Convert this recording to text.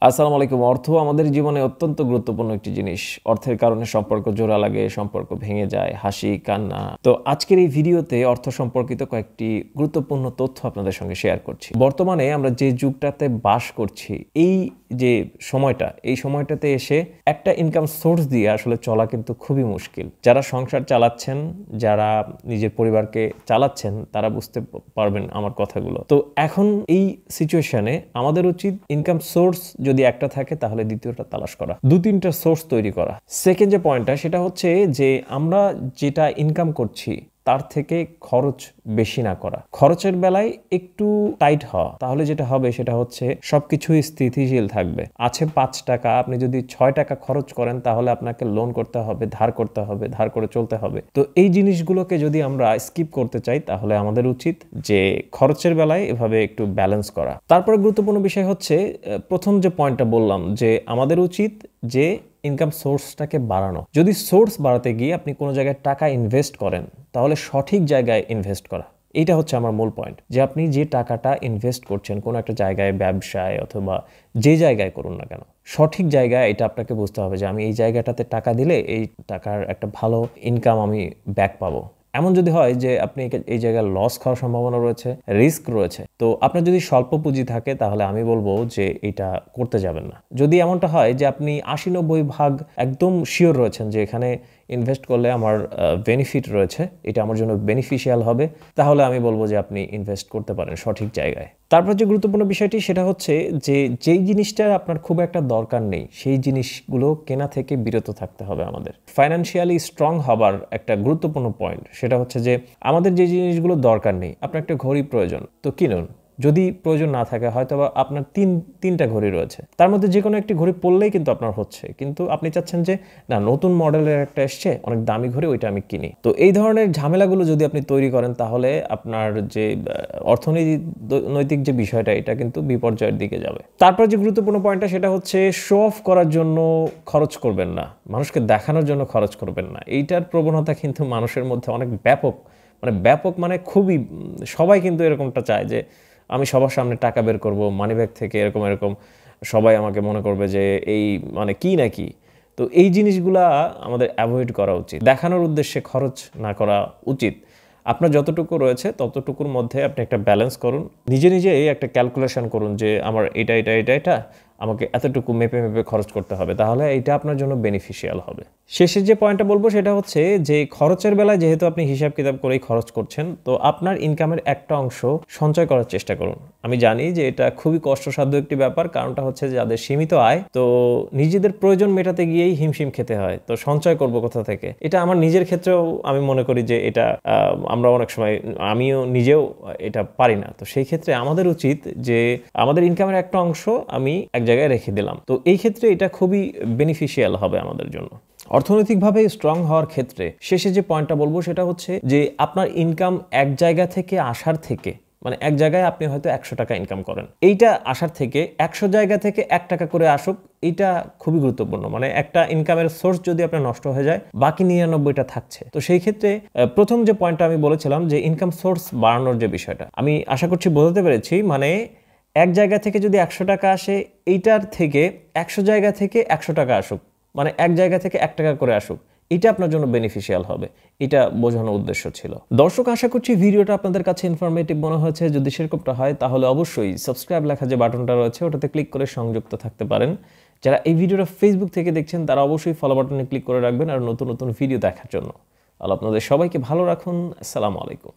আসসালামু আলাইকুম। অর্থ আমাদের জীবনে অত্যন্ত গুরুত্বপূর্ণ একটি জিনিস। অর্থের কারণে সম্পর্ক জোড়া লাগে, সম্পর্ক ভেঙে যায়, হাসি, কান্না। তো আজকের এই ভিডিওতে অর্থ সম্পর্কিত কয়েকটি গুরুত্বপূর্ণ তথ্য আপনাদের সঙ্গে শেয়ার করছি। বর্তমানে আমরা যে যুগটাতে বাস করছি, এই যে সময়টা, এই সময়টাতে এসে একটা ইনকাম সোর্স দিয়ে আসলে চলা কিন্তু খুবই মুশকিল। যারা সংসার চালাচ্ছেন, যারা নিজের পরিবারকে চালাচ্ছেন, তারা বুঝতে পারবেন আমার কথাগুলো। তো এখন এই সিচুয়েশনে আমাদের উচিত ইনকাম সোর্স যদি একটা থাকে তাহলে দ্বিতীয়টা তালাশ করা, 2-3টা সোর্স তৈরি করা। সেকেন্ড যে পয়েন্টটা সেটা হচ্ছে যে আমরা যেটা ইনকাম করছি তার থেকে খরচ বেশি না করা। খরচের বেলায় একটু টাইট হওয়া, তাহলে যেটা হবে সেটা হচ্ছে সবকিছুই স্থিতিশীল থাকবে। আছে 5 টাকা, আপনি যদি 6 টাকা খরচ করেন তাহলে আপনাকে লোন করতে হবে, ধার করতে হবে, ধার করে চলতে হবে। তো এই জিনিসগুলোকে যদি আমরা স্কিপ করতে চাই তাহলে আমাদের উচিত যে খরচের বেলায় এভাবে একটু ব্যালেন্স করা। তারপরে গুরুত্বপূর্ণ বিষয় হচ্ছে প্রথম যে পয়েন্টটা বললাম যে আমাদের উচিত যে ইনকাম সোর্সটাকে বাড়ানো। যদি সোর্স বাড়াতে গিয়ে আপনি কোনো জায়গায় টাকা ইনভেস্ট করেন তাহলে সঠিক জায়গায় ইনভেস্ট করা, এইটা হচ্ছে আমার মূল পয়েন্ট। যে আপনি যে টাকাটা ইনভেস্ট করছেন কোনো একটা জায়গায়, ব্যবসায় অথবা যে জায়গায় করুন না কেন, সঠিক জায়গায় এটা আপনাকে বুঝতে হবে যে আমি এই জায়গাটাতে টাকা দিলে এই টাকার একটা ভালো ইনকাম আমি ব্যাক পাবো। এমন যদি হয় যে আপনি এই জায়গায় লস খাওয়ার সম্ভাবনা রয়েছে, রিস্ক রয়েছে, তো আপনার যদি স্বল্প পুঁজি থাকে তাহলে আমি বলবো যে এটা করতে যাবেন না। যদি এমনটা হয় যে আপনি 80-90 ভাগ একদম শিওর রয়েছেন যে এখানে ইনভেস্ট করলে আমার বেনিফিট রয়েছে, এটা আমার জন্য বেনিফিশিয়াল হবে, তাহলে আমি বলবো যে আপনি ইনভেস্ট করতে পারেন সঠিক জায়গায়। তারপর যে গুরুত্বপূর্ণ বিষয়টি সেটা হচ্ছে যে যেই জিনিসটার আপনার খুব একটা দরকার নেই সেই জিনিসগুলো কেনা থেকে বিরত থাকতে হবে আমাদের। ফাইন্যান্সিয়ালি স্ট্রং হবার একটা গুরুত্বপূর্ণ পয়েন্ট সেটা হচ্ছে যে আমাদের যে জিনিসগুলো দরকার নেই, আপনার একটা ঘড়ি প্রয়োজন, তো কিনুন। যদি প্রয়োজন না থাকে, হয়তো বা আপনার তিনটা ঘড়ি রয়েছে, তার মধ্যে যে কোনো একটি ঘড়ি পরলেই কিন্তু আপনার হচ্ছে, কিন্তু আপনি চাচ্ছেন যে না, নতুন মডেলের একটা এসছে, অনেক দামি ঘড়ি, ওইটা আমি কিনি। তো এই ধরনের ঝামেলাগুলো যদি আপনি তৈরি করেন তাহলে আপনার যে অর্থনৈতিক যে বিষয়টা, এটা কিন্তু বিপর্যয়ের দিকে যাবে। তারপর যে গুরুত্বপূর্ণ পয়েন্টটা সেটা হচ্ছে শো অফ করার জন্য খরচ করবেন না, মানুষকে দেখানোর জন্য খরচ করবেন না। এইটার প্রবণতা কিন্তু মানুষের মধ্যে অনেক ব্যাপক মানে খুবই, সবাই কিন্তু এরকমটা চায় যে আমি সবার সামনে টাকা বের করব মানিব্যাগ থেকে, এরকম সবাই আমাকে মনে করবে যে এই মানে কি না কি। তো এই জিনিসগুলা আমাদের অ্যাভয়েড করা উচিত। দেখানোর উদ্দেশ্যে খরচ না করা উচিত। আপনার যতটুকু রয়েছে ততটুকুর মধ্যে আপনি একটা ব্যালেন্স করুন, নিজে এই একটা ক্যালকুলেশন করুন যে আমার এটা আমাকে এতটুকু মেপে খরচ করতে হবে, তাহলে এটা আপনার জন্য বেনিফিশিয়াল হবে। শেষে যে পয়েন্টটা বলবো সেটা হচ্ছে যে খরচের বেলায় যেহেতু আপনি হিসাব কিতাব করেই খরচ করছেন, তো আপনার ইনকামের একটা অংশ সঞ্চয় করার চেষ্টা করুন। আমি জানি যে এটা খুবই কষ্টসাধ্য একটি ব্যাপার, কারণটা হচ্ছে যে যাদের সীমিত আয়, তো নিজেদের প্রয়োজন মেটাতে গিয়েই হিমশিম খেতে হয়। তো সঞ্চয় করব কোথা থেকে, এটা আমার নিজের ক্ষেত্রেও আমি মনে করি যে এটা আমরা অনেক সময়, আমিও নিজেও এটা পারি না। তো সেই ক্ষেত্রে আমাদের উচিত যে আমাদের ইনকামের একটা অংশ আমি এক জায়গায় রেখে দিলাম, তো এই ক্ষেত্রে এটা খুবই বেনিফিশিয়াল হবে আমাদের জন্য। অর্থনৈতিকভাবে স্ট্রং হওয়ার ক্ষেত্রে শেষে যে পয়েন্টটা বলবো সেটা হচ্ছে যে আপনার ইনকাম এক জায়গা থেকে আসার থেকে, মানে এক জায়গায় আপনি হয়তো 100 টাকা ইনকাম করেন, এইটা আসার থেকে 100 জায়গা থেকে 1 টাকা করে আসুক, এটা খুবই গুরুত্বপূর্ণ। মানে একটা ইনকামের সোর্স যদি আপনার নষ্ট হয়ে যায়, বাকি 99টা থাকছে। তো সেই ক্ষেত্রে প্রথম যে পয়েন্টটা আমি বলেছিলাম যে ইনকাম সোর্স বাড়ানোর যে বিষয়টা, আমি আশা করছি বোঝাতে পেরেছি। মানে এক জায়গা থেকে যদি 100 টাকা আসে, এইটার থেকে 100 জায়গা থেকে 100 টাকা আসুক, মানে এক জায়গা থেকে 1 টাকা করে আসুক, এটা আপনার জন্য বেনিফিশিয়াল হবে, এটা বোঝানোর উদ্দেশ্য ছিল। দর্শক, আশা করছি ভিডিওটা আপনাদের কাছে ইনফরমেটিভ মনে হয়েছে। যদি সেরকমটা হয় তাহলে অবশ্যই সাবস্ক্রাইব লেখা যে বাটনটা রয়েছে ওটাতে ক্লিক করে সংযুক্ত থাকতে পারেন। যারা এই ভিডিওটা ফেসবুক থেকে দেখছেন তারা অবশ্যই ফলো বাটনে ক্লিক করে রাখবেন আর নতুন ভিডিও দেখার জন্য। আল্লাহ আপনাদের সবাইকে ভালো রাখুন। আসসালামু আলাইকুম।